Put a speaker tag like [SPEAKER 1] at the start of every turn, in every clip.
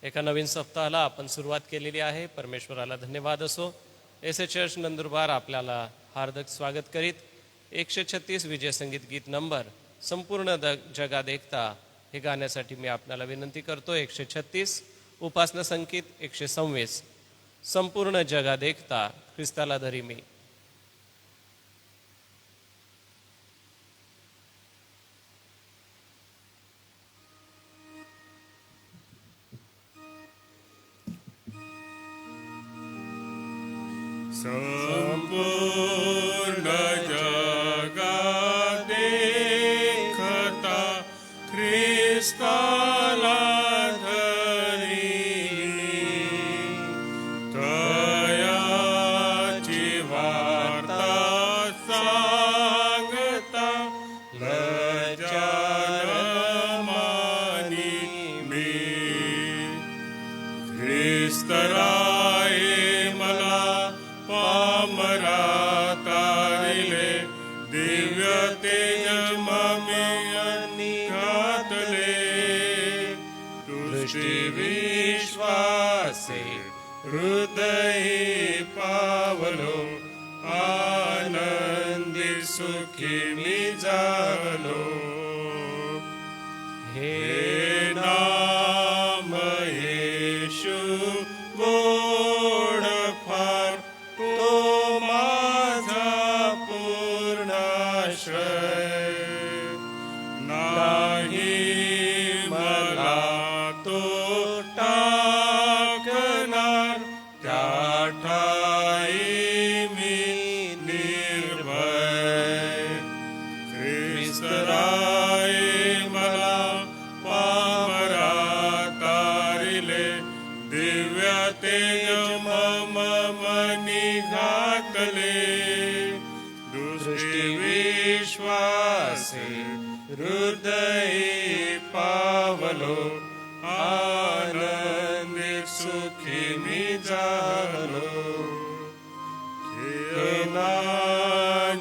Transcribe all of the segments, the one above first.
[SPEAKER 1] एका नवीन सप्ताहाला आपण सुरुवात केलेली आहे. परमेश्वराला धन्यवाद असो. एस.ए. चर्च नंदुरबार आपल्याला हार्दिक स्वागत करीत 136 विजय संगीत गीत नंबर संपूर्ण जगात एकता हे गाण्यासाठी मी आपल्याला विनंती करतो. 136 उपासना संगीत 126 संपूर्ण जगात एकता ख्रिस्ताला धरी मी.
[SPEAKER 2] संपूर्ण जगात देखता ख्रिस्ताला धरी तयाची वार्ता सांगता लज्जामानी मी ख्रिस्तराय मला पामरा तारिले दिव्य तेज ममी घातले दृष्टी विश्वासे हृदय पावलो आनंदी सुखी मी झालो. हे नाम येशू गोड फार तो माझा पूर्णाश्रय नाही मला तो टाकणार त्या ठाई मी निर्भय. ख्रिस्तराय मला पामरा तारिले दिव्य तेज मम मनी घातले दृष्टी विश्वासे हृदय पावलो आनंदी सुखी मी झालो.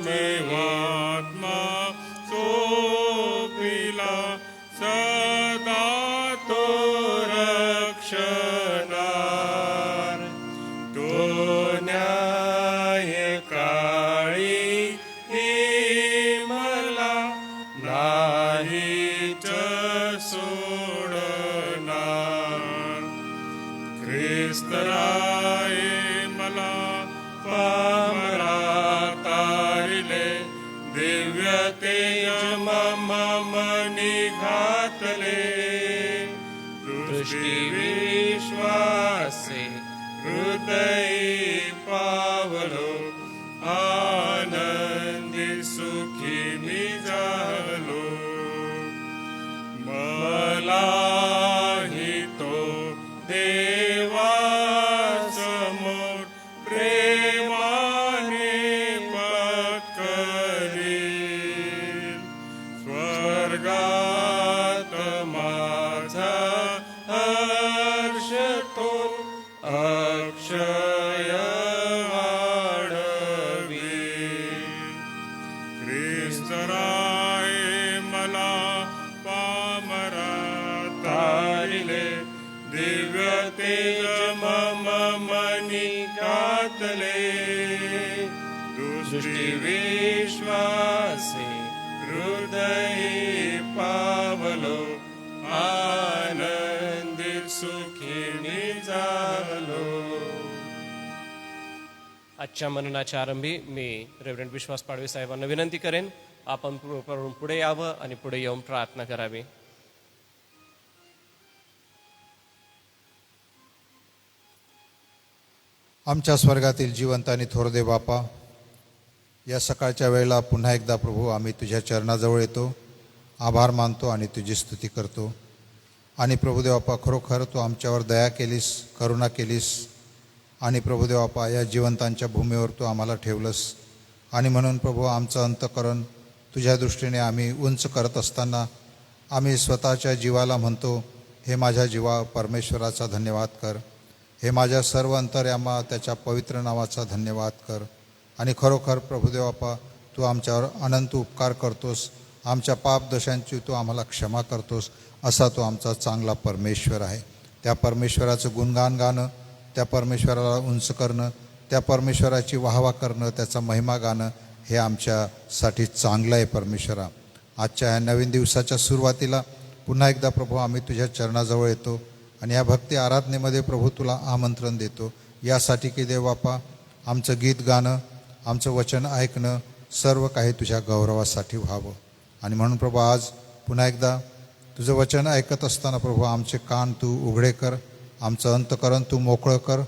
[SPEAKER 2] देवात्मा सोपिला सदा तो रक्षणार तो न्याय काळी ही मला नाहीच सोडणार. ख्रिस्तराय मला पामरा तारिले दिव्य तेज मम मनी घातले दृष्टी विश्वासे हृदय पावलो आनंदी सुखी मी झालो. मलाही तो देवा समोर प्रेमाने पत्करील स्वर्गात माझा हर्ष तो अक्षय वाढवील. ख्रिस्तराय मला पामरा तारिले दिव्य तेज मम मनी घातले दृष्टी विश्वासे हृदय पावलो आनंदित सुखी मी झालो.
[SPEAKER 1] आजच्या मननाच्या आरंभी मी रेव्हरंड विश्वास पाडवे साहेबांना विनंती करेन आपण पुढे यावं आणि पुढे येऊन प्रार्थना करावी.
[SPEAKER 3] आमच्या स्वर्गातील जिवंत आणि थोरदे बापा, या सकाळच्या वेळेला पुन्हा एकदा प्रभू आम्ही तुझ्या चरणाजवळ येतो, आभार मानतो आणि तुझी स्तुती करतो. आणि प्रभुदेव बापा, खरोखर तू आमच्यावर दया केलीस, करुणा केलीस आणि प्रभुदेव बापा या जिवंतांच्या भूमीवर तू आम्हाला ठेवलंस. आणि म्हणून प्रभू आमचं अंतःकरण तुझ्या दृष्टीने आम्ही उंच करत असताना आम्ही स्वतःच्या जीवाला म्हणतो, हे माझ्या जीवा परमेश्वराचा धन्यवाद कर, हे माझ्या सर्व अंतर्यामा त्याच्या पवित्र नावाचा धन्यवाद कर. आणि खरोखर प्रभुदेव बापा, तू आमच्यावर अनंत उपकार करतोस, आमच्या पाप दोषांची तू आम्हाला क्षमा करतोस, असा तो आमचा चांगला परमेश्वर आहे. त्या परमेश्वराचं गुणगान गाणं, त्या परमेश्वराला उंच करणं, त्या परमेश्वराची वाहवा करणं, त्याचा महिमा गाणं हे आमच्यासाठी चांगलं आहे परमेश्वरा. आजच्या ह्या नवीन दिवसाच्या सुरुवातीला पुन्हा एकदा प्रभू आम्ही तुझ्या चरणाजवळ येतो आणि या भक्ती आराधनेमध्ये प्रभू तुला आमंत्रण देतो यासाठी की देव बापा आमचं गीत गाणं, आमचं वचन ऐकणं सर्व काही तुझ्या गौरवासाठी व्हावं. आणि म्हणून प्रभू आज पुन्हा एकदा तुझं वचन ऐकत असताना प्रभू आमचे कान तू उघडे कर, आमचं अंतकरण तू मोकळं कर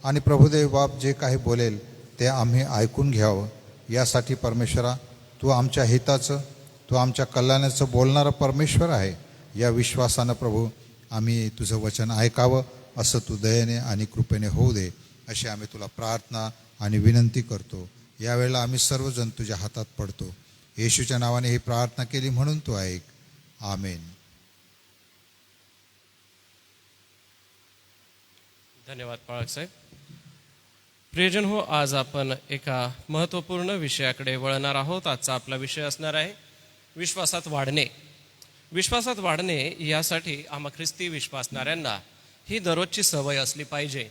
[SPEAKER 3] आणि प्रभुदेव बाप जे काही बोलेल ते आम्ही ऐकून घ्यावं. यासाठी परमेश्वरा तू आमच्या हिताचं, तू आमच्या कल्याणाचं बोलणारा परमेश्वर आहे. या विश्वासानं प्रभू आम्ही तुझं वचन ऐकावं असं तू दयेने आणि कृपेने होऊ दे अशी आम्ही तुला प्रार्थना आणि विनंती करतो. यावेळेला आम्ही सर्वजण तुझ्या हातात पडतो. येशूच्या नावाने ही प्रार्थना केली म्हणून तू ऐक. आमेन.
[SPEAKER 1] धन्यवाद पाळक साहेब. प्रियजन हो, आज आपण एका महत्त्वपूर्ण विषयाकडे वळणार आहोत. आजचा आपला विषय असणार आहे विश्वासात वाढणे. विश्वासात वाढणे यासाठी आम्हा ख्रिस्ती विश्वासणाऱ्यांना ही दररोजची सवय असली पाहिजे.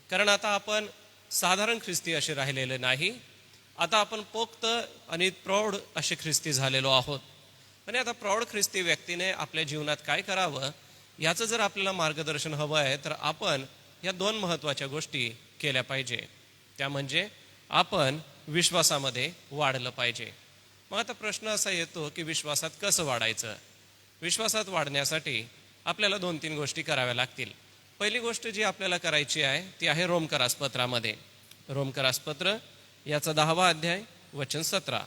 [SPEAKER 1] कारण आता आपण साधारण ख्रिस्ती असे राहिलेले नाही, आता आपण पोक्त आणि प्रौढ असे ख्रिस्ती झालेलो आहोत. आणि आता प्रौढ ख्रिस्ती व्यक्तीने आपल्या जीवनात काय करावं याचं जर आपल्याला मार्गदर्शन हवं आहे तर आपण या दोन महत्त्वाच्या गोष्टी केल्या पाहिजे. त्या म्हणजे आपण विश्वासामध्ये वाढलं पाहिजे. मग आता प्रश्न असा येतो की विश्वासात कसं वाढायचं. विश्वासात वाढण्यासाठी आपल्याला 2-3 गोष्टी कराव्या लागतील. पहिली गोष्ट जी आपल्याला करायची आहे ती आहे रोमकरासपत्रामध्ये. रोमकरासपत्र याचा 10वा अध्याय वचन 17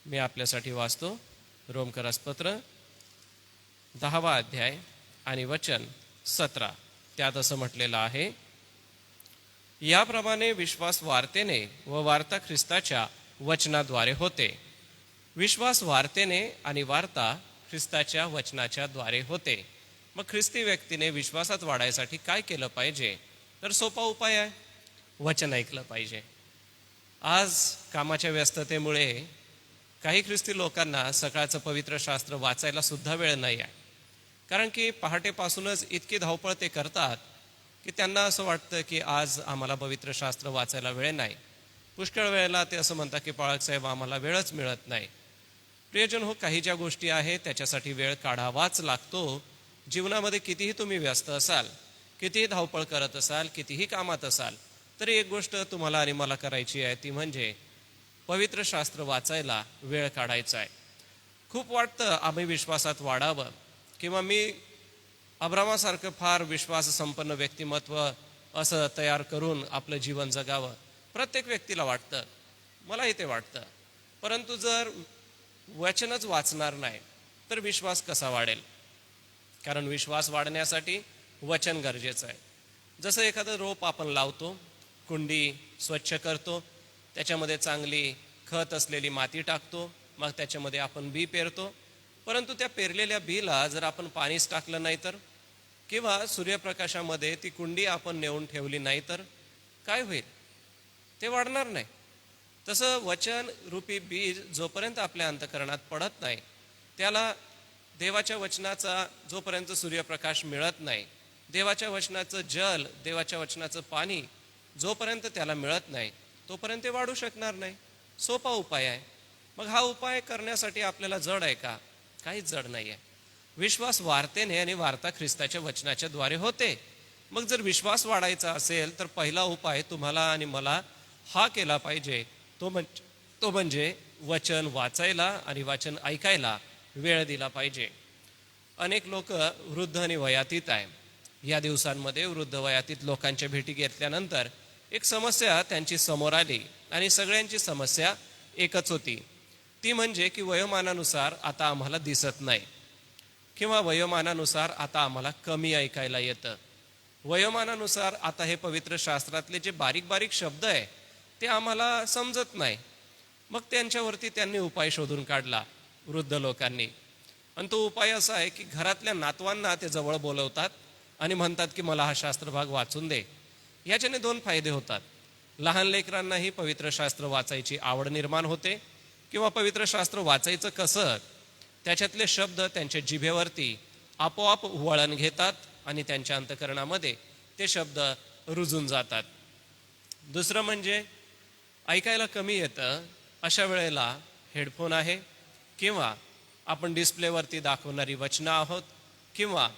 [SPEAKER 1] मी आपल्यासाठी वाचतो. रोमकरासपत्र 10वा अध्याय आणि वचन 17 त्यात असं म्हटलेलं आहे, याप्रमाणे विश्वास वार्तेने व वार्ता ख्रिस्ताच्या वचनाद्वारे होते. विश्वास वार्तेने आणि वार्ता ख्रिस्ताच्या वचनाच्या द्वारे होते. मग ख्रिस्ती व्यक्तीने विश्वासात वाढायसाठी काय केलं पाहिजे तर सोपा उपाय आहे, वचन ऐकलं पाहिजे. आज कामाच्या व्यस्ततेमुळे काही ख्रिस्ती लोकांना सकाळचं पवित्र शास्त्र वाचायला सुद्धा वेळ नाही आहे. कारण की पहाटेपासूनच इतकी धावपळ ते करतात की त्यांना असं वाटतं की आज आम्हाला पवित्र शास्त्र वाचायला वेळ नाही. पुष्कळ वेळेला ते असं म्हणतात की पाळक साहेब आम्हाला वेळच मिळत नाही. प्रियजन हो, काही ज्या गोष्टी आहेत त्याच्यासाठी वेळ काढावाच लागतो. जीवनामध्ये कितीही तुम्ही व्यस्त असाल, कितीही धावपळ करत असाल, कितीही कामात असाल, तरी एक गोष्ट तुम्हाला आणि मला करायची आहे ती म्हणजे पवित्र शास्त्र वाचायला वेळ काढायचा आहे. खूप वाटतं आम्ही विश्वासात वाढावं किंवा मी अब्रामासारखं फार विश्वास संपन्न व्यक्तिमत्व असं तयार करून आपलं जीवन जगावं. प्रत्येक व्यक्तीला वाटतं, मलाही ते वाटतं. परंतु जर वचनच वाचणार नाही तर विश्वास कसा वाढेल. कारण विश्वास वाढण्यासाठी वचन गरजेचं आहे. जसं एखादं रोप आपण लावतो, कुंडी स्वच्छ करतो, त्याच्यामध्ये चांगली खत असलेली माती टाकतो, मग त्याच्यामध्ये आपण बी पेरतो. परंतु त्या पेरलेल्या बीला जर आपण पाणीच टाकलं नाही तर, किंवा सूर्यप्रकाशामध्ये ती कुंडी आपण नेऊन ठेवली नाही तर काय होईल, ते वाढणार नाही. तसं वचन रूपी बीज जोपर्यंत आपल्या अंतःकरणात पडत नाही, त्याला देवाच्या वचनाचा जोपर्यंत सूर्यप्रकाश मिळत नाही, देवाच्या वचनाचं जल, देवाच्या वचनाचं पाणी जोपर्यंत त्याला मिळत नाही तोपर्यंत ते वाढू शकणार नाही. सोपा उपाय आहे. मग हा उपाय करण्यासाठी आपल्याला जड आहे का? काहीच जड नाही आहे. विश्वास वार्तेने आणि वार्ता ख्रिस्ताच्या वचनाच्या द्वारे होते. मग जर विश्वास वाढायचा असेल तर पहिला उपाय तुम्हाला आणि मला हा केला पाहिजे, तो म्हणजे वचन वाचायला आणि वचन ऐकायला वेळ दिला पाहिजे. अनेक लोक वृद्ध आणि वयातीत आहे. या दिवसांमध्ये वृद्ध वयातीत लोकांच्या भेटी घेतल्यानंतर एक समस्या त्यांची समोर आली आणि सगळ्यांची समस्या एकच होती. ती म्हणजे की वयोमानानुसार आता आम्हाला दिसत नाही, किंवा वयोमानानुसार आता आम्हाला कमी ऐकायला येतं, वयोमानानुसार आता हे पवित्र शास्त्रातले जे बारीक बारीक शब्द आहे ते आम्हाला समजत नाही. मग त्यांच्यावरती त्यांनी उपाय शोधून काढला वृद्ध लोकांनी. आणि तो उपाय असा आहे की घरातल्या नातवांना ते जवळ बोलवतात आणि म्हणतात की मला हा शास्त्रभाग वाचून दे. याच्याने 2 फायदे होतात. लहान लेकरांनाही पवित्र शास्त्र वाचायची आवड निर्माण होते, किंवा पवित्र शास्त्र वाचायचं कसं त्याच्यातले शब्द त्यांच्या जिभेवरती आपोआप वळण घेतात आणि त्यांच्या अंतःकरणामध्ये ते शब्द रुजून जातात. दुसरं म्हणजे ऐकायला कमी येतं, अशा वेळेला हेडफोन आहे किंवा आपण डिस्प्लेवरती दाखवणारी वचनं आहोत किंवा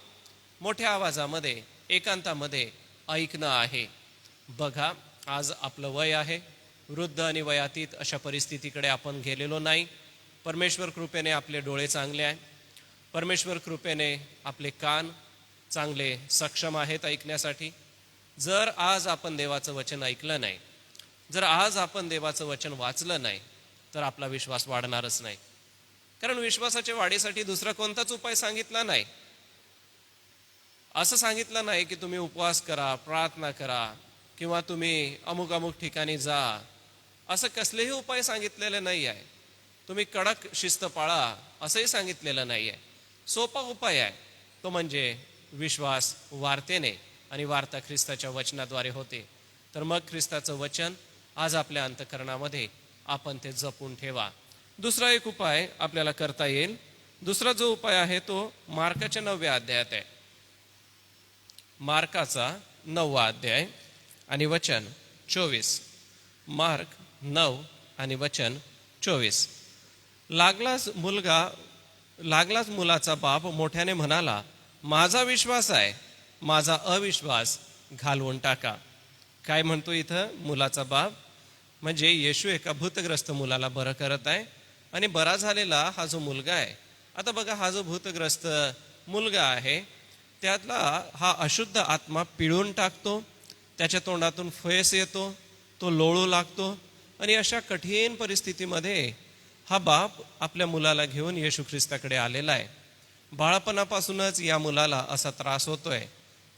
[SPEAKER 1] मोठ्या आवाजामध्ये एकांतामध्ये ऐकणं आहे. बघा, आज आपलं वय आहे, वृद्ध आणि वयातीत अशा परिस्थितीकडे आपण गेलेलो नाही. परमेश्वर कृपेने आपले डोळे चांगले आहे, परमेश्वर कृपेने आपले कान चांगले सक्षम आहेत ऐकण्यासाठी. जर आज आपण देवाचं वचन ऐकलं नाही, जर आज आपण देवाचं वचन वाचलं नाही, तर आपला विश्वास वाढणारच नाही. कारण विश्वासाच्या वाढीसाठी दुसरा कोणताच उपाय सांगितला नाही. असं सांगितलं नाही की तुम्ही उपवास करा, प्रार्थना करा किंवा तुम्ही अमुक अमुक ठिकाणी जा. असं कसलेही उपाय सांगितलेले नाही आहे. तुम्ही कडक शिस्त पाळा असंही सांगितलेलं नाही आहे. सोपा उपाय आहे, तो म्हणजे विश्वास वार्तेने, आणि वार्ता ख्रिस्ताच्या वचनाद्वारे होते. तर मग ख्रिस्ताचं वचन आज आपल्या अंतःकरणामध्ये आपण ते जपून ठेवा. दुसरा एक उपाय आपल्याला करता येईल. दुसरा जो उपाय आहे तो मार्काच्या 9व्या अध्यायात आहे. मार्काचा 9वा अध्याय आणि वचन 24. मार्क 9 आणि वचन 24. लागलाच मुलाचा बाप मोठ्याने म्हणाला, माझा विश्वास आहे, माझा अविश्वास घालवून टाका. काय म्हणतो इथं मुलाचा बाप? म्हणजे येशू एका भूतग्रस्त मुलाला बरं करत आहे आणि बरा झालेला हा जो मुलगा आहे. आता बघा, हा जो भूतग्रस्त मुलगा आहे त्यातला हा अशुद्ध आत्मा पिळून टाकतो, त्याच्या तोंडातून फैस येतो, तो लोळू लागतो. आणि अशा कठीण परिस्थितीमध्ये हा बाप आपल्या मुलाला घेऊन येशू ख्रिस्ताकडे आलेला आहे. बाळपणापासूनच या मुलाला असा त्रास होतोय,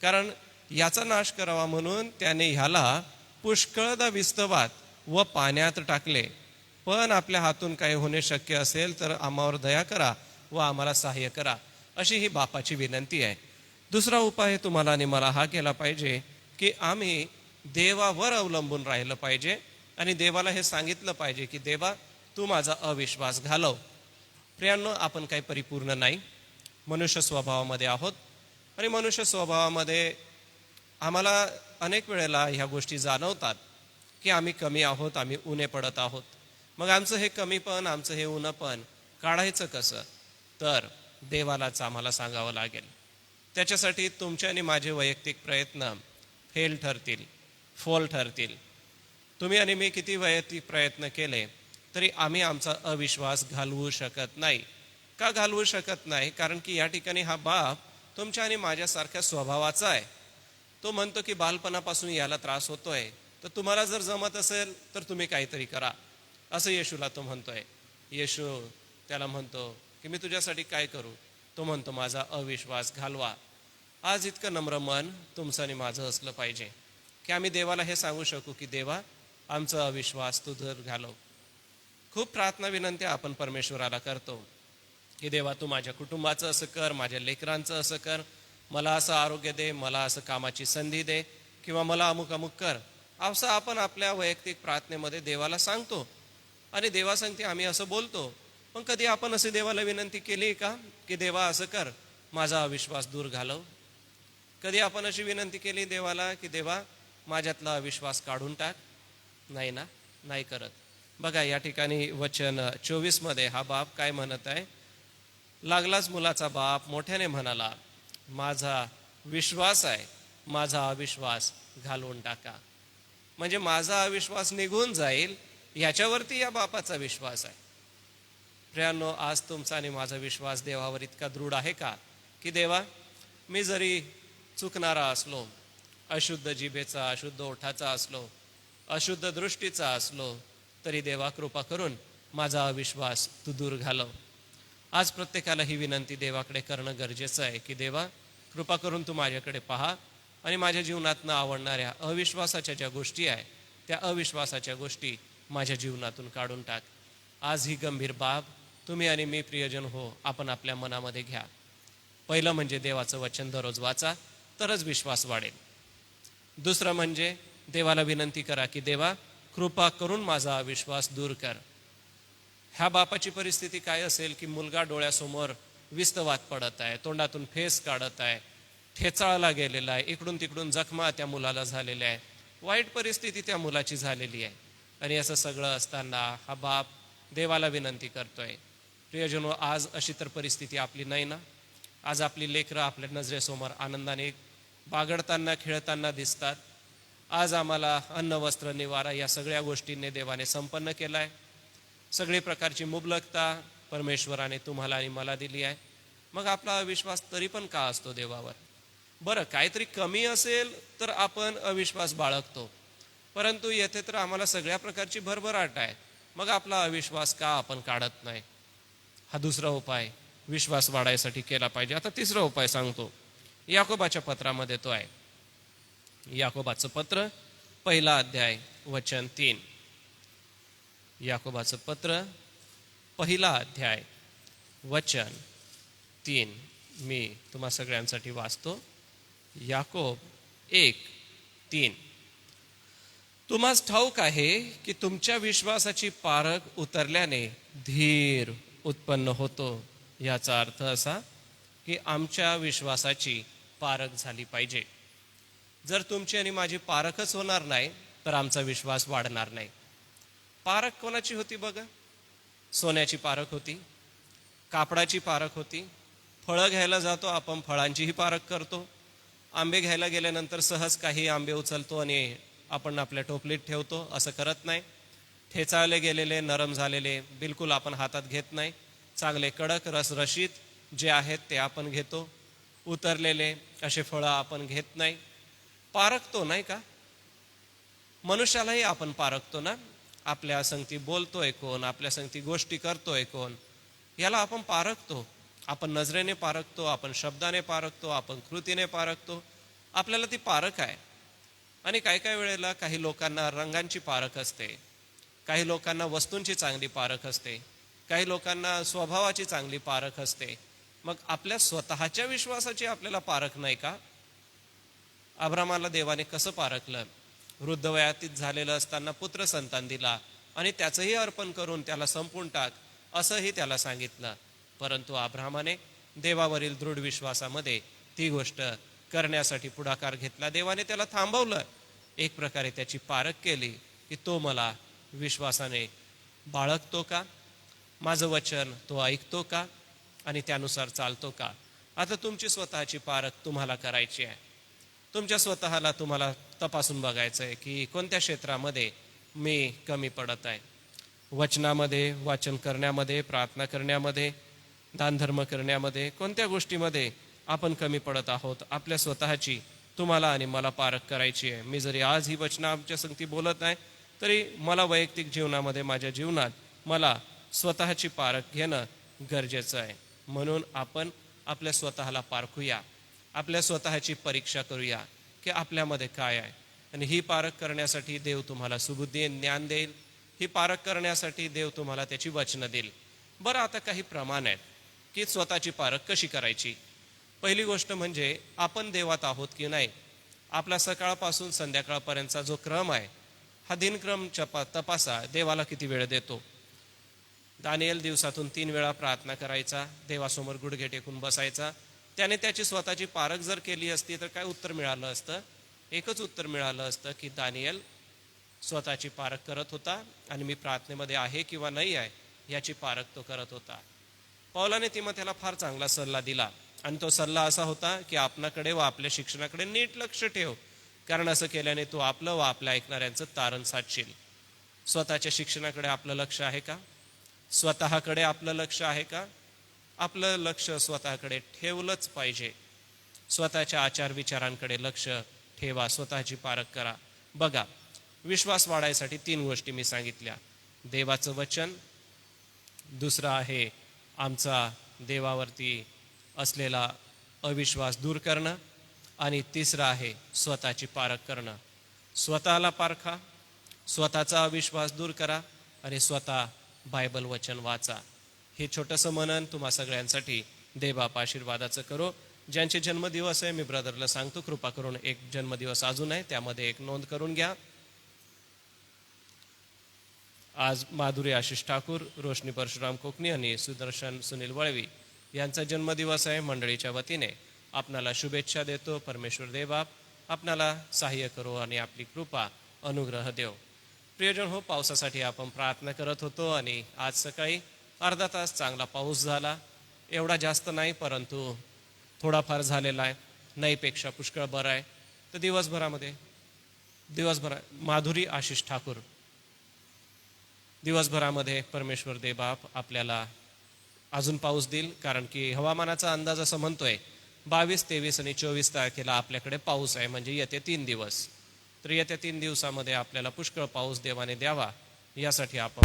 [SPEAKER 1] कारण याचा नाश करावा म्हणून त्याने ह्याला पुष्कळदा विस्तवात व पाण्यात टाकले. पण आपल्या हातून काही होणे शक्य असेल तर आम्हावर दया करा व आम्हाला सहाय्य करा, अशी ही बापाची विनंती आहे. दुसरा उपाय तुम्हाला आणि मला हा केला पाहिजे की आम्ही देवावर अवलंबून राहिलं पाहिजे आणि देवाला हे सांगितलं पाहिजे की देवा, तू माझा अविश्वास घालव. प्रियांनो, आपण काही परिपूर्ण नाही, मनुष्य स्वभावामध्ये आहोत आणि मनुष्य स्वभावामध्ये आम्हाला अनेक वेळेला ह्या गोष्टी जाणवतात की आम्ही कमी आहोत, आम्ही उणे पडत आहोत. मग आमचं हे कमीपण, आमचं हे उणंपण काढायचं कसं? तर देवालाच आम्हाला सांगावं लागेल. त्याच्यासाठी तुमचे आणि माझे वैयक्तिक प्रयत्न फेल ठरतील, फोल ठरतील. तुम्ही आणि मी किती वैयक्तिक प्रयत्न केले तरी आम्ही आमचा अविश्वास घालवू शकत नाही. का घालवू शकत नाही? कारण की या ठिकाणी हा बाप तुमच्या आणि माझ्यासारख्या स्वभावाचा आहे. तो म्हणतो की बालपणापासून याला त्रास होतोय, तर तुम्हाला जर जमत असेल तर तुम्ही काहीतरी करा, असं येशूला तो म्हणतोय. येशू त्याला म्हणतो की मी तुझ्यासाठी काय करू? तो म्हणतो माझा अविश्वास घालवा. आज इतकं नम्र मन तुमचं आणि माझं असलं पाहिजे की आम्ही देवाला हे सांगू शकू की देवा, आमचा अविश्वास तू दूर घालव. खूप प्रार्थना विनंत्या आपण परमेश्वराला करतो की देवा, तू माझ्या कुटुंबाचं असं कर, माझ्या लेकरांचं असं कर, मला असं आरोग्य दे, मला असं कामाची संधी दे, किंवा मला अमुक अमुक कर. असं आपण आपल्या वैयक्तिक प्रार्थनेमध्ये देवाला सांगतो आणि देवा सांगते आम्ही असं बोलतो. पण कधी आपण अशी देवाला विनंती केली का की देवा असं कर, माझा अविश्वास दूर घालव? कधी आपण अशी विनंती केली देवाला की देवा, माझ्यातला अविश्वास काढून टाक? नाही ना, नाही करत. बघा, या ठिकाणी वचन 24 मध्ये हा बाप काय म्हणत आहे? लागलाच मुलाचा बाप मोठ्याने म्हणाला, माझा विश्वास आहे, माझा अविश्वास घालवून टाका. म्हणजे माझा अविश्वास निघून जाईल याच्यावरती या बापाचा विश्वास आहे. प्रियांनो, आज तुमचा आणि माझा विश्वास देवावर इतका दृढ आहे का की देवा, मी जरी चुकणारा असलो, अशुद्ध जिभेचा, अशुद्ध ओठाचा असलो, अशुद्ध दृष्टीचा असलो, तरी देवा कृपा करून माझा अविश्वास तू दूर घालव. आज प्रत्येकाला ही विनंती देवाकडे करणं गरजेचं आहे की देवा, कृपा करून तू माझ्याकडे पहा आणि माझ्या जीवनातनं आवडणाऱ्या अविश्वासाच्या ज्या गोष्टी आहे त्या अविश्वासाच्या गोष्टी माझ्या जीवनातून काढून टाक. आज ही गंभीर बाब तुम्ही आणि मी प्रियजन हो आपण आपल्या मनामध्ये घ्या. पहिलं म्हणजे देवाचं वचन दररोज वाचा, तरच विश्वास वाढेल. दुसरं म्हणजे देवाला विनंती करा की देवा, कृपा करून माझा अविश्वास दूर कर. ह्या बापाची परिस्थिती काय असेल की मुलगा डोळ्यासमोर विस्तवात पडत आहे, तोंडातून फेस काढत आहे, ठेचाळला गेलेला आहे, इकडून तिकडून जखमा त्या मुलाला झालेल्या आहे, वाईट परिस्थिती त्या मुलाची झालेली आहे. आणि असं सगळं असताना हा बाप देवाला विनंती करतोय, प्रियजनो, आज अशी तर परिस्थिती आपली नाही ना. आज आपली लेकरं आपल्या नजरेसमोर आनंदाने बागडताना खेळताना दिसतात. आज आम्हाला अन्न वस्त्र निवारा या सगळ्या गोष्टींनी देवाने संपन्न केला आहे. सगळी प्रकारची मुबलकता परमेश्वराने तुम्हाला आणि मला दिली आहे. मग आपला अविश्वास तरी पण का असतो देवावर? बरं, काहीतरी कमी असेल तर आपण अविश्वास बाळगतो, परंतु येथे तर आम्हाला सगळ्या प्रकारची भरभराट आहे. मग आपला अविश्वास का आपण काढत नाही? हा दुसरा उपाय विश्वास वाढायसाठी केला पाहिजे. आता तिसरा उपाय सांगतो, याकोबाच्या पत्रामध्ये तो आहे. याकोबाचं पत्र 1 अध्याय वचन 3. याकोबाचं पत्र 1 अध्याय वचन 3 मी तुम्हा सगळ्यांसाठी वाचतो. याकोब 1:3. तुम्हास ठाऊक आहे की तुमच्या विश्वासाची पारख उतरल्याने धीर उत्पन्न होतो. याचा अर्थ असा की आमच्या विश्वासाची पारख झाली पाहिजे. जर तुमची आणि माझी पारखच होणार नाही तर आमचा विश्वास वाढणार नाही. पारख कोणाची होती बघा? सोन्याची पारख होती, कापडाची पारख होती. फळं घ्यायला जातो आपण, फळांचीही पारख करतो. आंबे घ्यायला गेल्यानंतर सहज काही आंबे उचलतो आणि आपण आपल्या टोपलीत ठेवतो, असं करत नाही. ठेचाळले गेलेले, नरम झालेले बिलकुल आपण हातात घेत नाही. चांगले कडक रसरशीत जे आहेत ते आपण घेतो. उतरलेले असे फळं आपण घेत नाही. पारखतो नाही का? मनुष्यालाही आपण पारखतो ना. आपल्या संगती बोलतोय कोण, आपल्या संगती गोष्टी करतोय कोण, याला आपण पारखतो. आपण नजरेने पारखतो, आपण शब्दाने पारखतो, आपण कृतीने पारखतो. आपल्याला ती पारख आहे. आणि काही काही वेळेला काही लोकांना रंगांची पारख असते, काही लोकांना वस्तूंची चांगली पारख असते, काही लोकांना स्वभावाची चांगली पारख असते. मग आपल्या स्वतःच्या विश्वासाची आपल्याला पारख नाही का? अब्रामाला देवाने कसं पारखलं? वृद्ध वयातीत झालेलं असताना पुत्र संतान दिला आणि त्याचंही अर्पण करून त्याला संपून टाक असंही त्याला सांगितलं. परंतु अब्रामाने देवावरील दृढ विश्वासामध्ये ती गोष्ट करण्यासाठी पुढाकार घेतला. देवाने त्याला थांबवलं. एक प्रकारे त्याची पारख केली की तो मला विश्वासाने बाळगतो का, माझं वचन तो ऐकतो का आणि त्यानुसार चालतो का. आता तुमची स्वतःची पारख तुम्हाला करायची आहे. तुमच्या स्वतःला तुम्हाला तपासून बघायचं आहे की कोणत्या क्षेत्रामध्ये मी कमी पडत आहे. वचनामध्ये, वाचन करण्यामध्ये, प्रार्थना करण्यामध्ये, दानधर्म करण्यामध्ये, कोणत्या गोष्टीमध्ये आपण कमी पडत आहोत. आपल्या स्वतःची तुम्हाला आणि मला पारख करायची आहे. मी जरी आज ही वचनं आमच्या संगती बोलत नाही तरी मला वैयक्तिक जीवनामध्ये, माझ्या जीवनात मला स्वतःची पारख घेणं गरजेचं आहे. म्हणून आपण आपल्या स्वतःला पारखूया, आपल्या स्वतःची परीक्षा करूया की आपल्यामध्ये काय आहे. आणि ही पारख करण्यासाठी देव तुम्हाला सुबुद्धी ज्ञान देईल. ही पारख करण्यासाठी देव तुम्हाला त्याची वचनं देईल. बरं, आता काही प्रमाण आहेत की स्वतःची पारख कशी करायची. पहिली गोष्ट म्हणजे आपण देवात आहोत की नाही. आपला सकाळपासून संध्याकाळपर्यंतचा जो क्रम आहे हा दिनक्रम तपासा. देवाला किती वेळ देतो. दानिएल दिवसातून 3 वेळा प्रार्थना करायचा, देवासमोर गुडघे टेकून बसायचा. त्याने त्याची स्वतःची पारख जर केली असती तर काय उत्तर मिळालं असतं? एकच उत्तर मिळालं असतं की दानिएल स्वतःची पारख करत होता आणि मी प्रार्थनेमध्ये आहे किंवा नाही आहे याची पारख तो करत होता. पौलाने तिमोथेला फार चांगला सल्ला दिला आणि तो सल्ला असा होता की आपणाकडे व आपल्या शिक्षणाकडे नीट लक्ष ठेव, कारण असं केल्याने तू आपलं व आपल्या ऐकणाऱ्यांचं तारण साधशील. स्वतःच्या शिक्षणाकडे आपलं लक्ष आहे का? स्वतःकडे आपलं लक्ष आहे का? आपलं लक्ष स्वतःकडे ठेवलंच पाहिजे. स्वतःच्या आचार विचारांकडे लक्ष ठेवा, स्वतःची पारख करा. बघा, विश्वास वाढायसाठी 3 गोष्टी मी सांगितल्या. देवाचं वचन, दुसरं आहे आमचा देवावरती असलेला अविश्वास दूर करणं आणि तिसरं आहे स्वतःची पारख करणं. स्वतःला पारखा, स्वतःचा अविश्वास दूर करा आणि स्वतः बायबल वचन वाचा. हे छोटंसं मनन तुम्हा सगळ्यांसाठी देवबाप आशीर्वादाचं करो. ज्यांचे जन्मदिवस आहे मी ब्रदरला सांगतो कृपा करून एक जन्मदिवस अजून आहे, त्यामध्ये एक नोंद करून घ्या. आज माधुरी आशिष ठाकूर, रोशनी परशुराम कोकणी आणि सुदर्शन सुनील वळवी यांचा जन्मदिवस आहे. मंडळीच्या वतीने आपणाला शुभेच्छा देतो. परमेश्वर देवबाप आपणाला सहाय्य करो आणि आपली कृपा अनुग्रह देव. प्रियजन हो, पावसासाठी आपण प्रार्थना करत होतो आणि आज सकाळी अर्धा तास चांगला पाऊस झाला. एवढा जास्त नाही, परंतु थोडाफार झालेला आहे. नाहीपेक्षा पुष्कळ बरं आहे. तर दिवसभरा माधुरी आशिष ठाकूर, दिवसभरामध्ये परमेश्वर देवबाप आपल्याला अजून पाऊस देईल, कारण की हवामानाचा अंदाज असं म्हणतोय 22, 23 आणि 24 तारखेला आपल्याकडे पाऊस आहे, म्हणजे येत्या 3 दिवस. तर येत्या 3 दिवसामध्ये आपल्याला पुष्कळ पाऊस देवाने द्यावा यासाठी आपण